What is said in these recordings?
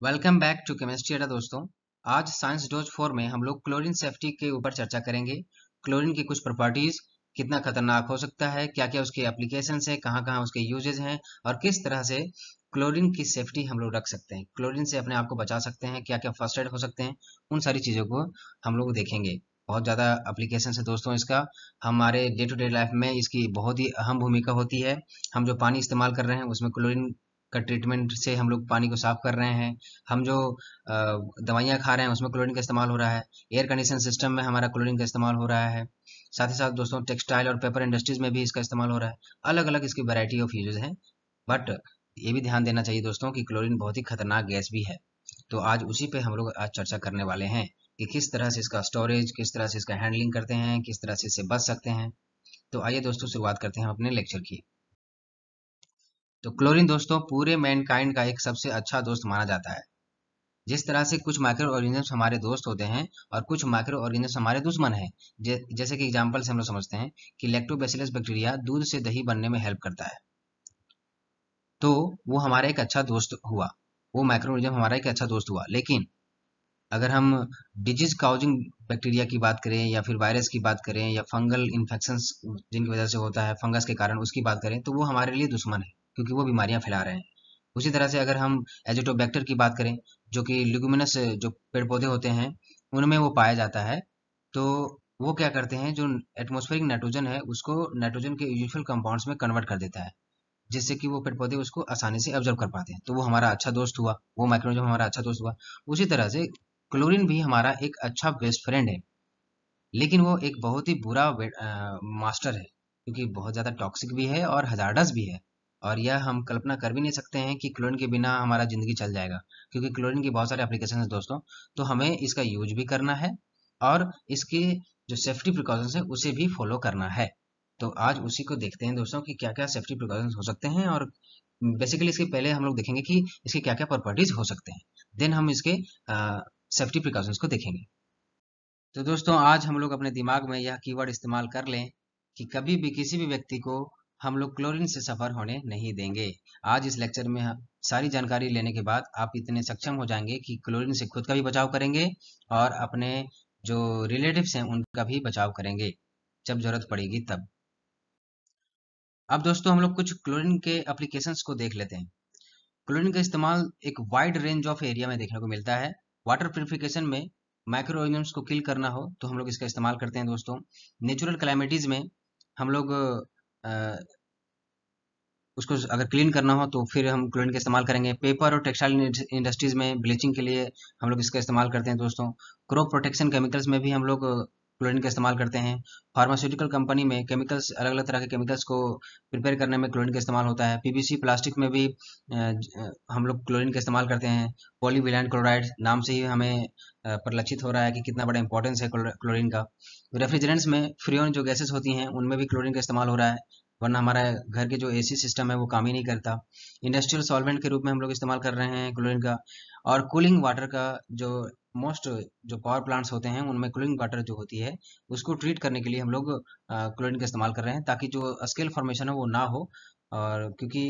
Welcome back to chemistry अड्डा दोस्तों। आज साइंस डोज 4 में हम लोग क्लोरीन सेफ्टी के ऊपर चर्चा करेंगे। क्लोरीन की कुछ प्रॉपर्टीज, कितना खतरनाक हो सकता है, क्या क्या उसके एप्लीकेशंस हैं, कहाँ कहाँ उसके यूजेज हैं और किस तरह से क्लोरीन की सेफ्टी हम लोग रख सकते हैं, क्लोरीन से अपने आप को बचा सकते हैं, क्या क्या फर्स्ट एड हो सकते हैं, उन सारी चीज़ों को हम लोग देखेंगे। बहुत ज़्यादा एप्लीकेशन है दोस्तों इसका। हमारे डे टू डे लाइफ में इसकी बहुत ही अहम भूमिका होती है। हम जो पानी इस्तेमाल कर रहे हैं उसमें क्लोरीन का ट्रीटमेंट से हम लोग पानी को साफ कर रहे हैं। हम जो दवाइयाँ खा रहे हैं उसमें क्लोरीन का इस्तेमाल हो रहा है। एयर कंडीशन सिस्टम में हमारा क्लोरीन का इस्तेमाल हो रहा है। साथ ही साथ दोस्तों टेक्सटाइल और पेपर इंडस्ट्रीज में भी इसका इस्तेमाल हो रहा है। अलग अलग इसकी वैरायटी ऑफ यूजेस हैं। बट ये भी ध्यान देना चाहिए दोस्तों कि क्लोरीन बहुत ही खतरनाक गैस भी है। तो आज उसी पे हम लोग आज चर्चा करने वाले हैं कि किस तरह से इसका स्टोरेज, किस तरह से इसका हैंडलिंग करते हैं, किस तरह से इससे बच सकते हैं। तो आइए दोस्तों शुरुआत करते हैं अपने लेक्चर की। तो क्लोरीन दोस्तों पूरे मैनकाइंड का एक सबसे अच्छा दोस्त माना जाता है। जिस तरह से कुछ माइक्रो ऑर्गेनिजम्स हमारे दोस्त होते हैं और कुछ माइक्रो ऑर्गेनिजम्स हमारे दुश्मन हैं। जैसे कि एग्जांपल से हम लोग समझते हैं कि लैक्टोबैसिलस बैक्टीरिया दूध से दही बनने में हेल्प करता है, तो वो हमारा एक अच्छा दोस्त हुआ। वो माइक्रो ऑर्गेनिज्म हमारा एक अच्छा दोस्त हुआ। लेकिन अगर हम डिजीज काउजिंग बैक्टीरिया की बात करें या फिर वायरस की बात करें या फंगल इन्फेक्शंस जिनकी वजह से होता है, फंगस के कारण उसकी बात करें, तो वो हमारे लिए दुश्मन है क्योंकि वो बीमारियां फैला रहे हैं। उसी तरह से अगर हम एजोटोबैक्टर की बात करें, जो कि लिग्यूमिनस जो पेड़ पौधे होते हैं उनमें वो पाया जाता है, तो वो क्या करते हैं, जो एटमॉस्फेरिक नाइट्रोजन है उसको नाइट्रोजन के यूजुअल कंपाउंड्स में कन्वर्ट कर देता है, जिससे कि वो पेड़ पौधे उसको आसानी से ऑब्जर्व कर पाते हैं। तो वो हमारा अच्छा दोस्त हुआ, वो माइक्रोजन हमारा अच्छा दोस्त हुआ। उसी तरह से क्लोरीन भी हमारा एक अच्छा बेस्ट फ्रेंड है, लेकिन वो एक बहुत ही बुरा मास्टर है, क्योंकि बहुत ज़्यादा टॉक्सिक भी है और हजार्डस भी है। और यह हम कल्पना कर भी नहीं सकते हैं कि क्लोरीन के बिना हमारा ज़िंदगी चल जाएगा, क्योंकि क्लोरीन की बहुत सारे एप्लीकेशन है दोस्तों। तो हमें इसका यूज भी करना है और इसके जो सेफ्टी प्रिकॉशंस है उसे भी फॉलो करना है। तो आज उसी को देखते हैं दोस्तों कि क्या क्या सेफ्टी प्रिकॉशंस हो सकते हैं, और बेसिकली इसके पहले हम लोग देखेंगे कि इसके क्या क्या प्रॉपर्टीज हो सकते हैं, देन हम इसके सेफ्टी प्रिकॉशंस को देखेंगे। तो दोस्तों आज हम लोग अपने दिमाग में यह कीवर्ड इस्तेमाल कर लें कि कभी भी किसी भी व्यक्ति को हम लोग क्लोरीन से सफर होने नहीं देंगे। आज इस लेक्चर में सारी जानकारी लेने के बाद आप इतने सक्षम हो जाएंगे कि क्लोरीन से खुद का भी बचाव करेंगे और अपने जो रिलेटिव्स हैं उनका भी बचाव करेंगे जब जरूरत पड़ेगी तब। अब दोस्तों हम लोग कुछ क्लोरीन के एप्लीकेशंस को देख लेते हैं। क्लोरीन का इस्तेमाल एक वाइड रेंज ऑफ एरिया में देखने को मिलता है। वाटर प्यूरिफिकेशन में माइक्रो ऑर्गेनिम्स को किल करना हो तो हम लोग इसका इस्तेमाल करते हैं दोस्तों। नेचुरल कैलामिटीज में हम लोग उसको अगर क्लीन करना हो तो फिर हम क्लोरीन का इस्तेमाल करेंगे। पेपर और टेक्सटाइल इंडस्ट्रीज में ब्लीचिंग के लिए हम लोग इसका इस्तेमाल करते हैं दोस्तों। क्रॉप प्रोटेक्शन केमिकल्स में भी हम लोग क्लोरीन का इस्तेमाल करते हैं। फार्मास्यूटिकल कंपनी में केमिकल्स, अलग अलग तरह के केमिकल्स को प्रिपेयर करने में क्लोरीन का इस्तेमाल होता है। पीवीसी प्लास्टिक में भी हम लोग क्लोरीन का इस्तेमाल करते हैं। पॉलीविलाइल क्लोराइड नाम से ही हमें परिलक्षित हो रहा है कि कितना बड़ा इंपॉर्टेंस है क्लोरीन का। रेफ्रिजरेंट्स में फ्रियोन जो गैसेस होती हैं उनमें भी क्लोरीन का इस्तेमाल हो रहा है, वरना हमारा घर के जो एसी सिस्टम है वो काम ही नहीं करता। इंडस्ट्रियल सॉल्वेंट के रूप में हम लोग इस्तेमाल कर रहे हैं क्लोरीन का। और कूलिंग वाटर का जो मोस्ट जो पावर प्लांट्स होते हैं उनमें कूलिंग वाटर जो होती है उसको ट्रीट करने के लिए हम लोग क्लोरीन का इस्तेमाल कर रहे हैं, ताकि जो स्केल फॉर्मेशन है वो ना हो। और क्योंकि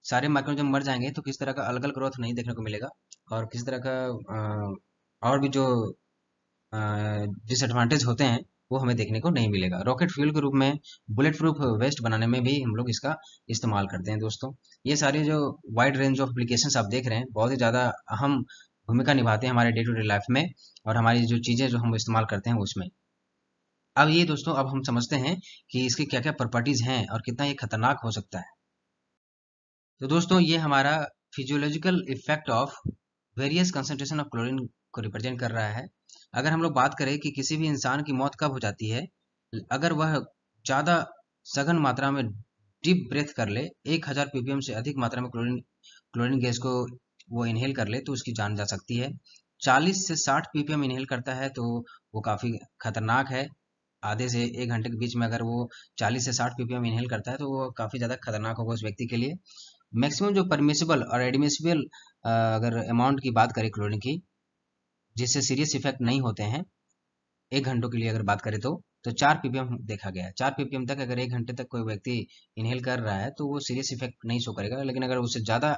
सारे माइक्रोऑर्गेनिज्म मर जाएंगे तो किस तरह का अलग अलग ग्रोथ नहीं देखने को मिलेगा, और किस तरह का और भी जो डिसएडवांटेज होते हैं वो हमें देखने को नहीं मिलेगा। रॉकेट फ्यूल के रूप में बुलेट प्रूफ वेस्ट बनाने में भी हम लोग इसका इस्तेमाल करते हैं दोस्तों। ये सारे जो वाइड रेंज ऑफ एप्लीकेशंस आप देख रहे हैं बहुत ही ज़्यादा अहम भूमिका निभाते हैं हमारे डे टू डे लाइफ में और हमारी जो चीज़ें जो हम इस्तेमाल करते हैं उसमें। अब ये दोस्तों अब हम समझते हैं कि इसकी क्या क्या प्रॉपर्टीज हैं और कितना ये खतरनाक हो सकता है। तो दोस्तों ये हमारा physiological effect of various concentration of chlorine को रिप्रेजेंट कर रहा है। अगर हम लोग बात करें कि किसी भी इंसान की मौत कब हो जाती है, अगर वह ज़्यादा सघन मात्रा में डीप ब्रेथ कर ले, 1000 ppm से अधिक मात्रा में क्लोरीन क्लोरीन गैस को वो इनहेल कर ले तो उसकी जान जा सकती है। 40 से 60 ppm इनहेल करता है तो वो काफ़ी खतरनाक है। आधे से 1 घंटे के बीच में अगर वो 40 से 60 ppm इनहेल करता है तो वो काफ़ी ज़्यादा खतरनाक होगा उस व्यक्ति के लिए। मैक्सिमम जो परमिसिबल और एडमिसिबल अगर अमाउंट की बात करें क्लोरीन की, जिससे सीरियस इफेक्ट नहीं होते हैं 1 घंटों के लिए अगर बात करें तो 4 ppm देखा गया है। 4 ppm तक अगर 1 घंटे तक कोई व्यक्ति इनहेल कर रहा है तो वो सीरियस इफेक्ट नहीं शो करेगा। लेकिन अगर उससे ज़्यादा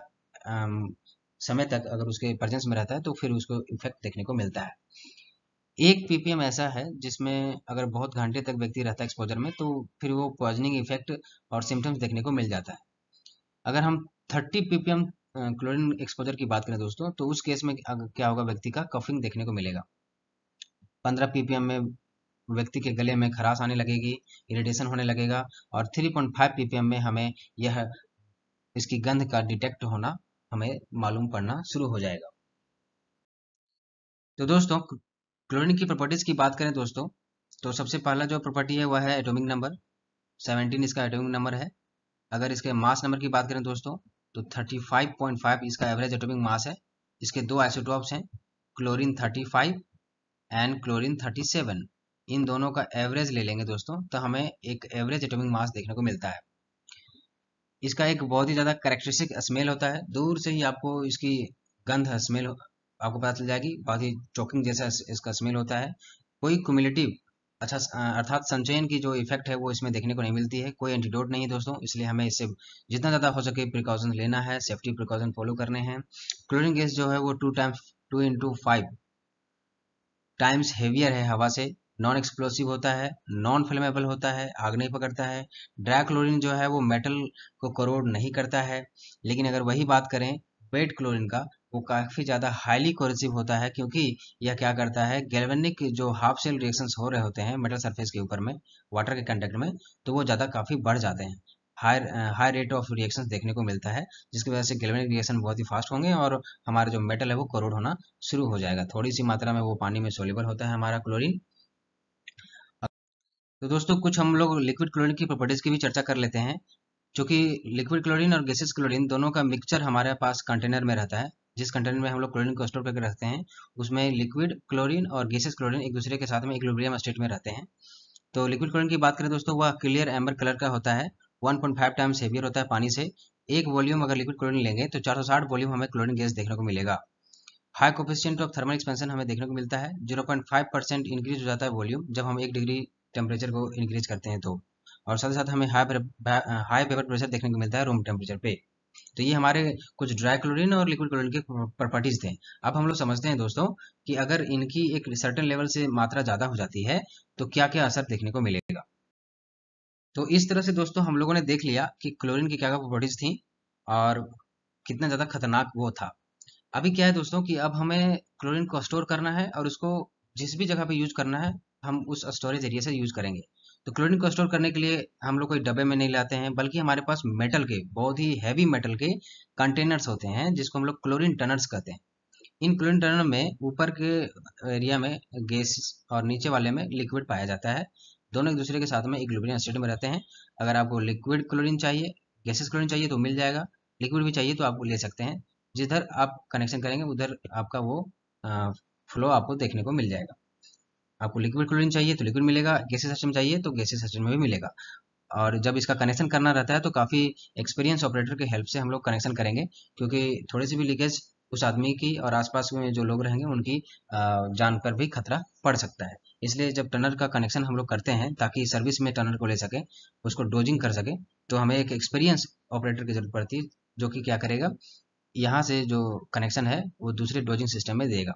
समय तक अगर उसके प्रेजेंस में रहता है तो फिर उसको इफेक्ट देखने को मिलता है। 1 ppm ऐसा है जिसमें अगर बहुत घंटे तक व्यक्ति रहता है एक्सपोजर में तो फिर वो पॉइजनिंग इफेक्ट और सिम्टम्स देखने को मिल जाता है। अगर हम 30 ppm क्लोरीन एक्सपोजर की बात करें दोस्तों, तो उस केस में क्या होगा, व्यक्ति का कफिंग देखने को मिलेगा। 15 ppm में व्यक्ति के गले में खराश आने लगेगी, इरिटेशन होने लगेगा, और 3.5 ppm में हमें यह इसकी गंध का डिटेक्ट होना हमें मालूम पड़ना शुरू हो जाएगा। तो दोस्तों क्लोरीन की प्रॉपर्टीज की बात करें दोस्तों, तो सबसे पहला जो प्रॉपर्टी है वह है एटॉमिक नंबर। 17 इसका एटॉमिक नंबर है। अगर इसके मास नंबर की बात करें दोस्तों, तो 35.5 इसका एवरेज एटॉमिक मास है। इसके दो आइसोटोप्स हैं, क्लोरीन 35 एंड क्लोरीन 37। इन दोनों का एवरेज ले लेंगे दोस्तों तो हमें एक एवरेज एटॉमिक मास देखने को मिलता है। इसका एक बहुत ही ज़्यादा कैरेक्टरिस्टिक स्मेल होता है। दूर से ही आपको इसकी गंध स्मेल आपको पता चल जाएगी, बहुत ही चोकिंग जैसा इसका स्मेल होता है। कोई क्युमुलेटिव अर्थात संचयन की जो इफेक्ट है वो इसमें देखने को नहीं मिलती है। कोई एंटीडोट नहीं है दोस्तों, इसलिए हमें इससे जितना ज़्यादा हो सके प्रिकॉशन लेना है, सेफ्टी प्रिकॉशन फॉलो करने हैं। क्लोरीन गैस जो है वो 2 टाइम्स हेवियर है हवा से, नॉन एक्सप्लोसिव होता है, नॉन फ्लेमेबल होता है, आग नहीं पकड़ता है। ड्राई क्लोरीन जो है वो मेटल को करोड नहीं करता है। लेकिन अगर वही बात करें वेट क्लोरीन का, वो काफ़ी ज़्यादा हाईली कोरेसिव होता है, क्योंकि यह क्या करता है, गैल्वेनिक जो हाफ सेल रिएक्शंस हो रहे होते हैं मेटल सरफेस के ऊपर में वाटर के कंटेक्ट में, तो वो ज़्यादा काफ़ी बढ़ जाते हैं। हाई रेट ऑफ रिएक्शंस देखने को मिलता है, जिसकी वजह से गैल्वेनिक रिएक्शन बहुत ही फास्ट होंगे और हमारा जो मेटल है वो करोड होना शुरू हो जाएगा। थोड़ी सी मात्रा में वो पानी में सोल्यूबल होता है हमारा क्लोरीन। तो दोस्तों कुछ हम लोग लिक्विड क्लोरीन की प्रॉपर्टीज की भी चर्चा कर लेते हैं। क्योंकि लिक्विड क्लोरीन और गैसेस क्लोरीन दोनों का मिक्सचर हमारे पास कंटेनर में रहता है। जिस कंटेनर में हम लोग क्लोरीन को स्टोर करके रखते हैं उसमें लिक्विड क्लोरीन और गैसेस क्लोरीन एक दूसरे के साथ में इक्विलिब्रियम स्टेट में रहते हैं। तो लिक्विड क्लोरीन की बात करें दोस्तों, वह क्लियर एम्बर कलर का होता है, 1.5 टाइम्स हेवियर होता है पानी से। एक वॉल्यूम अगर लिक्विड क्लोरीन लेंगे तो 460 वॉल्यूम हमें क्लोरीन गैस देखने को मिलेगा। High coefficient of thermal expansion हमें देखने को मिलता है, 0.5% इंक्रीज हो जाता है वॉल्यूम जब हम 1 डिग्री टेम्परेचर को इंक्रीज करते हैं तो। और साथ ही साथ हमें हाई वेपर प्रेशर देखने को मिलता है रूम टेम्परेचर पे। तो ये हमारे कुछ ड्राई क्लोरीन और लिक्विड क्लोरीन के प्रॉपर्टीज थे। अब हम लोग समझते हैं दोस्तों कि अगर इनकी एक सर्टेन लेवल से मात्रा ज़्यादा हो जाती है तो क्या क्या असर देखने को मिलेगा। तो इस तरह से दोस्तों हम लोगों ने देख लिया कि क्लोरीन की क्या क्या प्रॉपर्टीज थी और कितना ज़्यादा खतरनाक वो था। अभी क्या है दोस्तों कि अब हमें क्लोरीन को स्टोर करना है और उसको जिस भी जगह पे यूज करना है हम उस स्टोरेज एरिया से यूज करेंगे। तो क्लोरीन को स्टोर करने के लिए हम लोग कोई डब्बे में नहीं लाते हैं, बल्कि हमारे पास मेटल के, बहुत ही हैवी मेटल के कंटेनर्स होते हैं जिसको हम लोग क्लोरीन टनर्स कहते हैं। इन क्लोरीन टनर में ऊपर के एरिया में गैस और नीचे वाले में लिक्विड पाया जाता है। दोनों एक दूसरे के साथ में इक्विलिब्रियम स्टेट में रहते हैं। अगर आपको लिक्विड क्लोरीन चाहिए, गैसेस क्लोरीन चाहिए तो मिल जाएगा, लिक्विड भी चाहिए तो आप ले सकते हैं। जिधर आप कनेक्शन करेंगे उधर आपका वो फ्लो आपको देखने को मिल जाएगा। आपको लिक्विड क्लोरीन चाहिए तो लिक्विड मिलेगा, गैसेस सिस्टम चाहिए तो गैसेस सिस्टम में भी मिलेगा। और जब इसका कनेक्शन करना रहता है तो काफ़ी एक्सपीरियंस ऑपरेटर के हेल्प से हम लोग कनेक्शन करेंगे, क्योंकि थोड़ी सी भी लीकेज उस आदमी की और आसपास में जो लोग रहेंगे उनकी जान पर भी खतरा पड़ सकता है। इसलिए जब टनल का कनेक्शन हम लोग करते हैं ताकि सर्विस में टनल को ले सके, उसको डोजिंग कर सके, तो हमें एक एक्सपीरियंस ऑपरेटर की जरूरत पड़ती है जो कि क्या करेगा, यहाँ से जो कनेक्शन है वो दूसरे डोजिंग सिस्टम में देगा।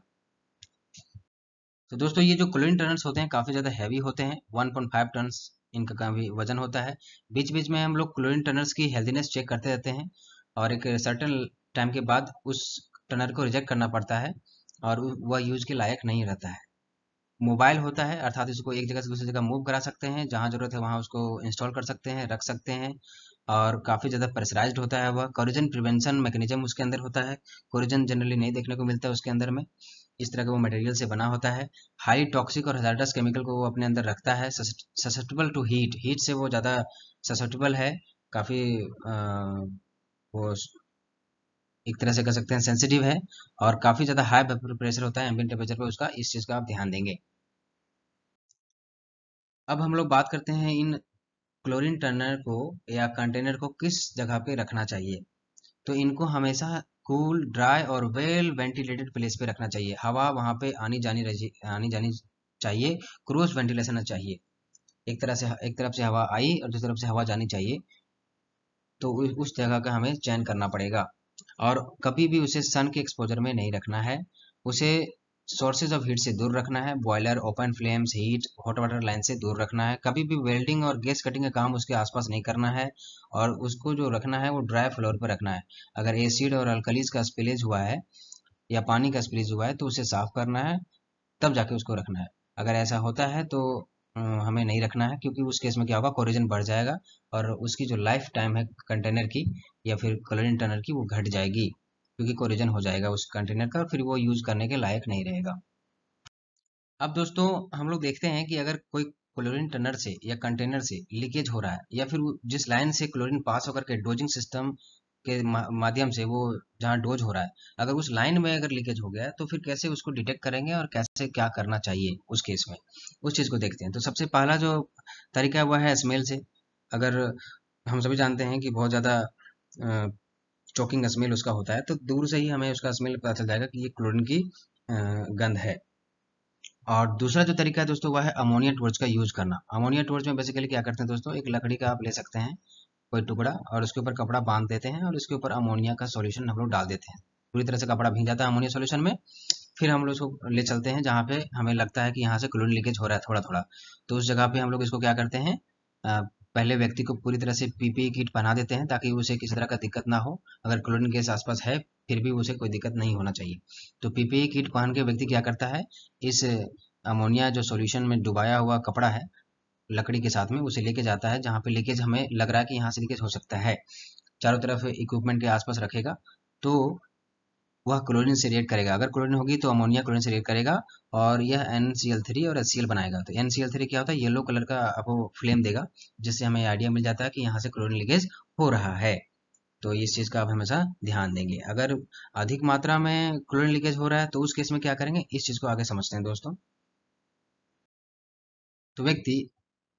तो दोस्तों ये जो क्लोरीन टनल्स होते हैं काफ़ी ज़्यादा हैवी होते हैं, 1.5 टन्स इनका काफ़ी वजन होता है। बीच बीच में हम लोग क्लोरीन टनल्स की हेल्दीनेस चेक करते रहते हैं और एक सर्टेन टाइम के बाद उस टनर को रिजेक्ट करना पड़ता है और वह यूज के लायक नहीं रहता है। मोबाइल होता है, अर्थात इसको एक जगह से दूसरी जगह मूव करा सकते हैं, जहाँ जरूरत है वहाँ उसको इंस्टॉल कर सकते हैं, रख सकते हैं। और काफ़ी ज़्यादा प्रेशराइज्ड होता है वह, कोरोजन प्रिवेंशन मैकेनिज्म उसके अंदर होता है। कोरोजन जनरली नहीं देखने को मिलता है उसके अंदर में, इस तरह का वो मटेरियल से बना होता है। हाई टॉक्सिक और हजार्डस केमिकल को वो अपने अंदर रखता है। ससेप्टेबल टू हीट, हीट से वो ज़्यादा ससेप्टेबल है, काफ़ी वो एक तरह से कह सकते हैं सेंसिटिव है, और काफ़ी ज़्यादा हाई प्रेशर होता है एम्बिएंट टेम्परेचर पे उसका, इस चीज़ का आप ध्यान देंगे। अब हम लोग बात करते हैं इन क्लोरीन टनर को या कंटेनर को किस जगह पे रखना चाहिए। तो इनको हमेशा कूल, ड्राई और वेल वेंटिलेटेड प्लेस पे रखना चाहिए। हवा वहाँ पे आनी जानी चाहिए, क्रॉस वेंटिलेशन चाहिए। एक तरफ से हवा आई और दूसरी तरफ से हवा जानी चाहिए, तो उस जगह का हमें चयन करना पड़ेगा। और कभी भी उसे सन के एक्सपोजर में नहीं रखना है। उसे सोर्सेज ऑफ हीट से दूर रखना है, boiler, open flames, heat, hot water line से दूर रखना है। कभी भी वेल्डिंग और गैस कटिंग का काम उसके आसपास नहीं करना है, और उसको जो रखना है वो ड्राई फ्लोर पर रखना है। अगर एसिड और अल्कलीज का स्पिलेज हुआ है या पानी का स्पिलेज हुआ है तो उसे साफ करना है, तब जाके उसको रखना है। अगर ऐसा होता है तो हमें नहीं रखना है, क्योंकि उस केस में क्या होगा, कोरोजन बढ़ जाएगा और उसकी जो लाइफ टाइम है कंटेनर की या फिर क्लोरीन टनर की वो घट जाएगी, क्योंकि कोरोजन हो जाएगा उस कंटेनर का और फिर वो यूज करने के लायक नहीं रहेगा। अब दोस्तों हम लोग देखते हैं कि अगर कोई क्लोरीन टनर से या कंटेनर से लीकेज हो रहा है, या फिर जिस लाइन से क्लोरीन पास होकर के डोजिंग सिस्टम के माध्यम से वो जहाँ डोज हो रहा है, अगर उस लाइन में अगर लीकेज हो गया है तो फिर कैसे उसको डिटेक्ट करेंगे और कैसे क्या करना चाहिए उस केस में, उस चीज को देखते हैं। तो सबसे पहला जो तरीका है वह है स्मेल से। अगर हम सभी जानते हैं कि बहुत ज्यादा चोकिंग स्मेल उसका होता है, तो दूर से ही हमें उसका स्मेल पता चल जाएगा कि ये क्लोरीन की गंध है। और दूसरा जो तरीका है दोस्तों वह है अमोनिया टॉर्च का यूज करना। अमोनिया टॉर्च में बेसिकली क्या करते हैं दोस्तों, एक लकड़ी का आप ले सकते हैं कोई टुकड़ा, और उसके ऊपर कपड़ा बांध देते हैं और उसके ऊपर अमोनिया का सॉल्यूशन हम लोग डाल देते हैं। पूरी तरह से कपड़ा भीग जाता है अमोनिया सॉल्यूशन में। फिर हम लोग इसको ले चलते हैं जहाँ पे हमें लगता है कि यहाँ से क्लोरीन लीकेज हो रहा है थोड़ा थोड़ा, तो उस जगह पे हम लोग इसको क्या करते हैं, पहले व्यक्ति को पूरी तरह से पीपीई किट पहना देते हैं ताकि उसे किसी तरह का दिक्कत ना हो। अगर क्लोरीन गैस आसपास है फिर भी उसे कोई दिक्कत नहीं होना चाहिए। तो पीपीई किट पहन के व्यक्ति क्या करता है, इस अमोनिया जो सॉल्यूशन में डुबाया हुआ कपड़ा है लकड़ी के साथ में, उसे लेके जाता है जहाँ पे लीकेज हमें लग रहा है कि यहाँ से लीकेज हो सकता है। चारों तरफ इक्विपमेंट के आसपास रखेगा तो वह क्लोरीन से रिएक्ट करेगा। अगर क्लोरीन होगी तो अमोनिया क्लोरीन से रिएक्ट करेगा और यह NCl3 और HCl बनाएगा। तो NCl3 क्या होता है, येलो कलर का आपको फ्लेम देगा, जिससे हमें आइडिया मिल जाता है कि यहाँ से क्लोरीन लीकेज हो रहा है। तो इस चीज का आप हमेशा ध्यान देंगे। अगर अधिक मात्रा में क्लोरीन लीकेज हो रहा है तो उस केस में क्या करेंगे, इस चीज को आगे समझते हैं दोस्तों। तो व्यक्ति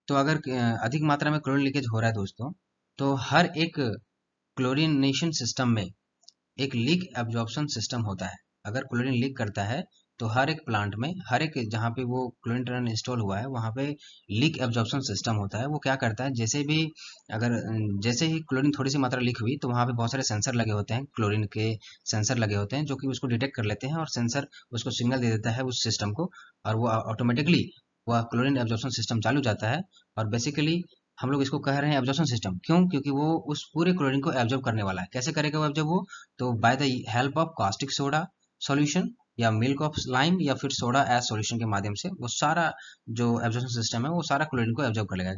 तो अगर अधिक मात्रा में क्लोरीन लीकेज हो रहा है दोस्तों, तो हर एक क्लोरीनेशन सिस्टम में एक लीक एब्जॉर्प्शन सिस्टम होता है। अगर क्लोरीन लीक करता है तो हर एक प्लांट में, हर एक जहाँ पे वो क्लोरीन टनल इंस्टॉल हुआ है वहाँ पे लीक एब्जॉर्प्शन सिस्टम होता है। वो क्या करता है, जैसे भी अगर जैसे ही क्लोरीन थोड़ी सी मात्रा लीक हुई तो वहाँ पे बहुत सारे सेंसर लगे होते हैं, क्लोरीन के सेंसर लगे होते हैं जो कि उसको डिटेक्ट कर लेते हैं और सेंसर उसको सिग्नल दे देता है उस सिस्टम को, और वो ऑटोमेटिकली वह क्लोरीन एब्जॉर्प्शन सिस्टम चालू जाता है। और बेसिकली हम लोग इसको कह रहे हैं एब्जॉर्प्शन सिस्टम, क्यों, क्योंकि वो उस पूरे क्लोरीन को एब्जॉर्ब करने वाला है। कैसे करेगा वो एब्जॉर्ब, वो तो by the help of caustic soda solution या मिल्क ऑफ लाइम या फिर सोडा एज सॉल्यूशन के माध्यम से वो सारा जो एब्जॉर्प्शन सिस्टम है वो सारा क्लोरीन को एब्जॉर्ब कर लेगा।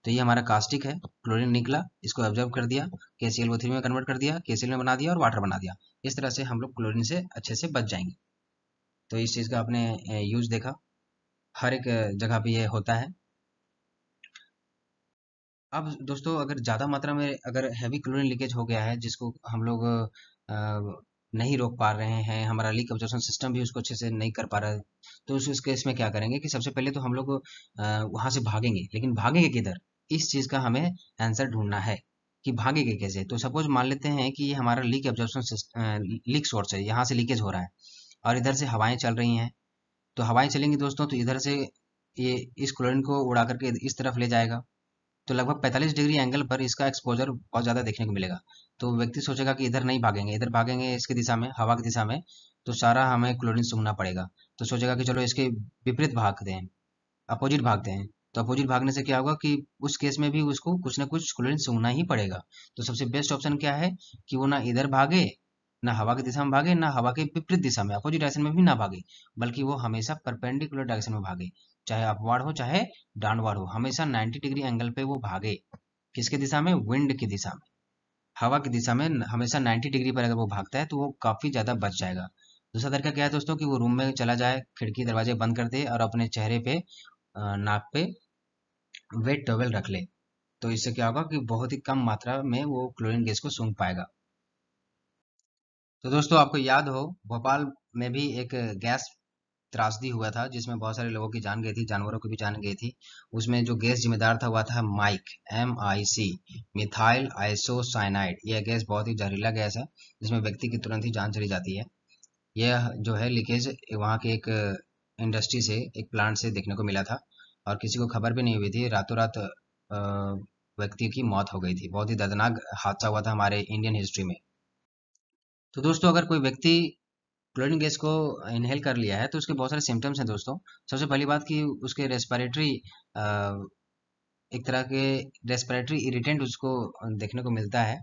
तो ये हमारा कास्टिक है, क्लोरीन निकला, इसको एब्जॉर्ब कर दिया, KClO3 में कन्वर्ट कर दिया, KCl में बना दिया और वाटर बना दिया। इस तरह से हम लोग क्लोरीन से अच्छे से बच जाएंगे। तो इस चीज का आपने यूज देखा, हर एक जगह पे ये होता है। अब दोस्तों अगर ज़्यादा मात्रा में अगर हैवी क्लोरीन लीकेज हो गया है जिसको हम लोग नहीं रोक पा रहे हैं, हमारा लीक ऑब्जर्वेशन सिस्टम भी उसको अच्छे से नहीं कर पा रहा है, तो उस केस में क्या करेंगे कि सबसे पहले तो हम लोग वहां से भागेंगे। लेकिन भागेंगे किधर, इस चीज का हमें आंसर ढूंढना है कि भागेंगे कैसे। तो सपोज मान लेते हैं कि ये हमारा लीक ऑब्जर्वेशन लीक सोर्स है, यहाँ से लीकेज हो रहा है और इधर से हवाएं चल रही हैं। तो हवाएं चलेंगी दोस्तों तो इधर से ये इस क्लोरीन को उड़ा करके इस तरफ ले जाएगा। तो लगभग 45 डिग्री एंगल पर इसका एक्सपोजर बहुत ज्यादा देखने को मिलेगा। तो व्यक्ति सोचेगा कि इधर नहीं भागेंगे, इधर भागेंगे इसकी दिशा में, हवा की दिशा में, तो सारा हमें क्लोरीन सूंघना पड़ेगा। तो सोचेगा कि चलो इसके विपरीत भागते हैं, अपोजिट भागते हैं। तो अपोजिट भागने से क्या होगा कि उस केस में भी उसको कुछ ना कुछ क्लोरीन सूंघना ही पड़ेगा। तो सबसे बेस्ट ऑप्शन क्या है कि वो ना इधर भागे, ना हवा की दिशा में भागे, ना हवा के विपरीत दिशा में अपोजिट डायरेक्शन में भी ना भागे, बल्कि वो हमेशा परपेंडिकुलर डायरेक्शन में भागे। चाहे अपवार्ड हो चाहे डाउनवार्ड हो, हमेशा 90 डिग्री एंगल पे वो भागे। किसके दिशा में, विंड की दिशा में, हवा की दिशा में हमेशा 90 डिग्री पर अगर वो भागता है तो वो काफी ज्यादा बच जाएगा। दूसरा तरीका क्या है दोस्तों कि वो रूम में चला जाए, खिड़की दरवाजे बंद कर दे और अपने चेहरे पे नाक पे वेट टॉवेल रख ले। तो इससे क्या होगा कि बहुत ही कम मात्रा में वो क्लोरीन गैस को सूंघ पाएगा। तो दोस्तों आपको याद हो भोपाल में भी एक गैस त्रासदी हुआ था जिसमें बहुत सारे लोगों की जान गई थी, जानवरों की भी जान गई थी। उसमें जो गैस जिम्मेदार था हुआ था माइक, MIC, मिथाइल आइसोसाइनाइड। यह गैस बहुत ही जहरीला गैस है जिसमें व्यक्ति की तुरंत ही जान चली जाती है। यह जो है लीकेज वहाँ के एक इंडस्ट्री से, एक प्लांट से देखने को मिला था और किसी को खबर भी नहीं हुई थी। रातों रात व्यक्ति की मौत हो गई थी। बहुत ही दर्दनाक हादसा हुआ था हमारे इंडियन हिस्ट्री में। तो दोस्तों अगर कोई व्यक्ति क्लोरीन गैस को इनहेल कर लिया है तो उसके बहुत सारे सिम्टम्स हैं दोस्तों। सबसे पहली बात कि उसके रेस्पिरेटरी एक तरह के रेस्पिरेटरी इरिटेंट उसको देखने को मिलता है।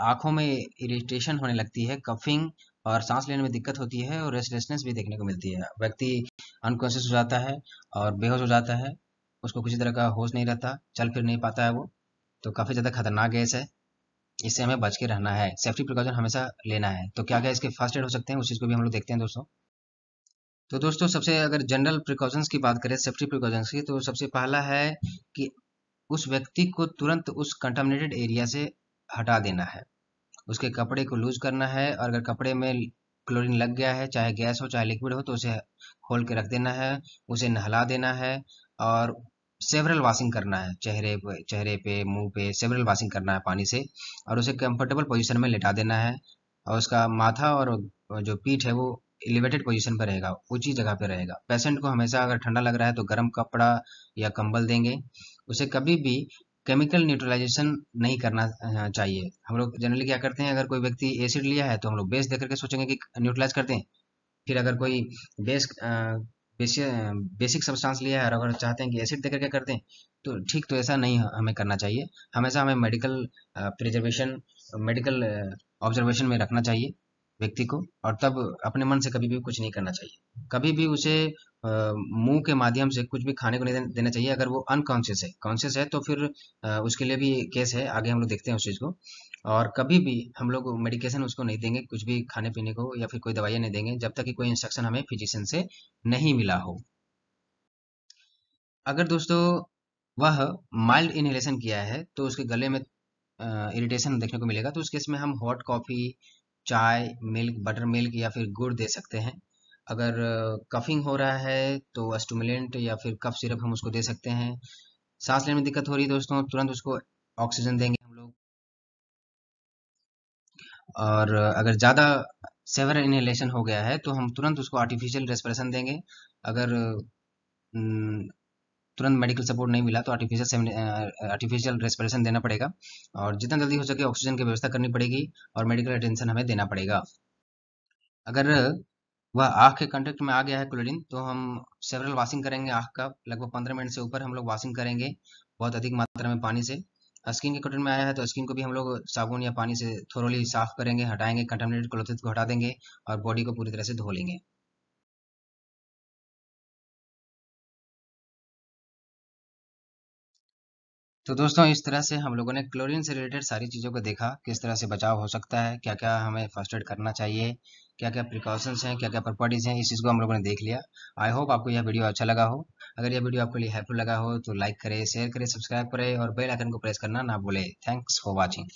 आंखों में इरिटेशन होने लगती है, कफिंग और सांस लेने में दिक्कत होती है और रेस्टलेसनेस भी देखने को मिलती है। व्यक्ति अनकॉन्शियस हो जाता है और बेहोश हो जाता है, उसको किसी तरह का होश नहीं रहता, चल फिर नहीं पाता है वो। तो काफी ज्यादा खतरनाक गैस है, इससे हमें बच के रहना है, सेफ्टी प्रिकॉशन हमेशा लेना है। तो क्या क्या इसके फर्स्ट एड हो सकते हैं उस चीज को भी हम लोग देखते हैं दोस्तों। तो दोस्तों सबसे अगर जनरल प्रिकॉशंस की बात करें, सेफ्टी प्रिकॉशंस की, तो सबसे पहला है कि उस व्यक्ति को तुरंत उस कंटामिनेटेड एरिया से हटा देना है। उसके कपड़े को लूज करना है और अगर कपड़े में क्लोरीन लग गया है, चाहे गैस हो चाहे लिक्विड हो, तो उसे खोल के रख देना है, उसे नहला देना है और सेवरल वॉशिंग करना है। चेहरे पे मुंह पे सेवरल वॉशिंग करना है पानी से और उसे कंफर्टेबल पोजीशन में लेटा देना है और उसका माथा और जो पीठ है वो एलिवेटेड पोजीशन पर रहेगा, ऊंची जगह पे रहेगा। पेशेंट को हमेशा अगर ठंडा लग रहा है तो गर्म कपड़ा या कंबल देंगे। उसे कभी भी केमिकल न्यूट्रलाइजेशन नहीं करना चाहिए। हम लोग जनरली क्या करते हैं, अगर कोई व्यक्ति एसिड लिया है तो हम लोग बेस देकर के सोचेंगे कि न्यूट्रलाइज करते हैं। फिर अगर कोई बेस बेसिक सब्सटेंस लिया है और अगर चाहते हैं कि एसिड देकर के करते हैं, तो ठीक तो ऐसा नहीं हमें करना चाहिए। हमेशा हमें मेडिकल प्रिजर्वेशन, मेडिकल ऑब्जर्वेशन में रखना चाहिए व्यक्ति को, और तब अपने मन से कभी भी कुछ नहीं करना चाहिए। कभी भी उसे मुंह के माध्यम से कुछ भी खाने को नहीं देना चाहिए। अगर वो अनकॉन्शियस है, कॉन्शियस है तो फिर उसके लिए भी केस है, आगे हम लोग देखते हैं उस चीज को। और कभी भी हम लोग मेडिकेशन उसको नहीं देंगे, कुछ भी खाने पीने को या फिर कोई दवाइयाँ नहीं देंगे जब तक कि कोई इंस्ट्रक्शन हमें फिजिशियन से नहीं मिला हो। अगर दोस्तों वह माइल्ड इनहेलेशन किया है तो उसके गले में इरिटेशन देखने को मिलेगा, तो उस केस में हम हॉट कॉफी, चाय, मिल्क, बटर मिल्क या फिर गुड़ दे सकते हैं। अगर कफिंग हो रहा है तो स्टिमुलेंट या फिर कफ सिरप हम उसको दे सकते हैं। सांस लेने में दिक्कत हो रही है दोस्तों, तुरंत उसको ऑक्सीजन देंगे हम लोग। और अगर ज़्यादा सेवर इनहेलेशन हो गया है तो हम तुरंत उसको आर्टिफिशियल रेस्पिरेशन देंगे। अगर न, तुरंत मेडिकल सपोर्ट नहीं मिला तो आर्टिफिशियल रेस्पिरेशन देना पड़ेगा और जितना जल्दी हो सके ऑक्सीजन की व्यवस्था करनी पड़ेगी और मेडिकल अटेंशन हमें देना पड़ेगा। अगर वह आँख के कांटेक्ट में आ गया है क्लोरीन तो हम सेवरल वॉशिंग करेंगे आँख का, लगभग 15 मिनट से ऊपर हम लोग वॉशिंग करेंगे बहुत अधिक मात्रा में पानी से। स्किन के कांटेक्ट में आया है तो स्किन को भी हम लोग साबुन या पानी से थोरोली साफ करेंगे, हटाएंगे, कंटामिनेटेड क्लोथ्स को हटा देंगे और बॉडी को पूरी तरह से धो लेंगे। तो दोस्तों इस तरह से हम लोगों ने क्लोरीन से रिलेटेड सारी चीज़ों को देखा, किस तरह से बचाव हो सकता है, क्या क्या हमें फर्स्ट एड करना चाहिए, क्या क्या प्रिकॉशंस हैं, क्या क्या प्रॉपर्टीज हैं, इस चीज़ को हम लोगों ने देख लिया। आई होप आपको यह वीडियो अच्छा लगा हो। अगर यह वीडियो आपके लिए हेल्पफुल लगा हो तो लाइक करें, शेयर करें, सब्सक्राइब करें और बेल आइकन को प्रेस करना ना भूलें। Thanks for watching.